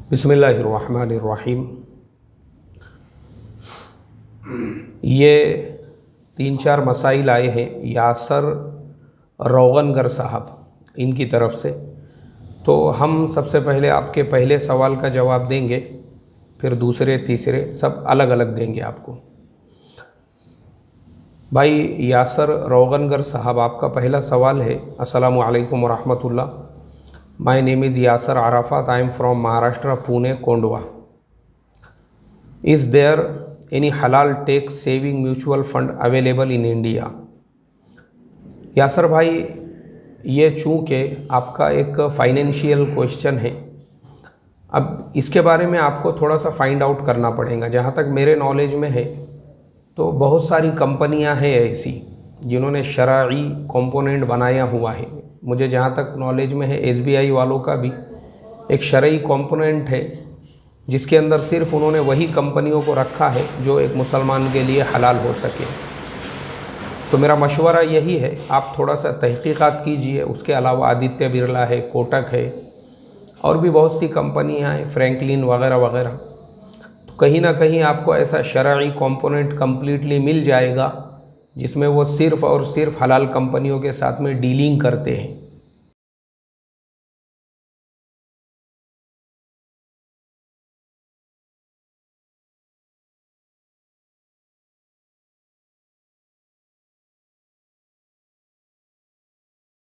बिस्मिल्लाहिर्रहमानिर्रहीम। ये 3-4 मसाइल आए हैं यासर रोगनगर साहब इनकी तरफ से, तो हम सबसे पहले आपके पहले सवाल का जवाब देंगे, फिर दूसरे तीसरे सब अलग अलग देंगे आपको। भाई यासर रोगनगर साहब, आपका पहला सवाल है, अस्सलामु अलैकुम वरहमतुल्लाह। My name is Yasir Arafat, I am from Maharashtra, Pune, Kondhwa. Is there any halal tax saving mutual fund available in India? Yasir भाई, ये चूँकि आपका एक फाइनेंशियल क्वेश्चन है, अब इसके बारे में आपको थोड़ा सा फाइंड आउट करना पड़ेगा। जहाँ तक मेरे नॉलेज में है तो बहुत सारी कंपनियां हैं ऐसी जिन्होंने शरई कंपोनेंट बनाया हुआ है। मुझे जहाँ तक नॉलेज में है SBI वालों का भी एक शरई कंपोनेंट है, जिसके अंदर सिर्फ उन्होंने वही कंपनियों को रखा है जो एक मुसलमान के लिए हलाल हो सके। तो मेरा मशवरा यही है, आप थोड़ा सा तहकीकात कीजिए। उसके अलावा आदित्य बिरला है, कोटक है, और भी बहुत सी कंपनियां हैं, फ्रैंकलिन वगैरह वगैरह। तो कहीं ना कहीं आपको ऐसा शरई कंपोनेंट कम्प्लीटली मिल जाएगा जिसमें वो सिर्फ़ और सिर्फ हलाल कंपनियों के साथ में डीलिंग करते हैं।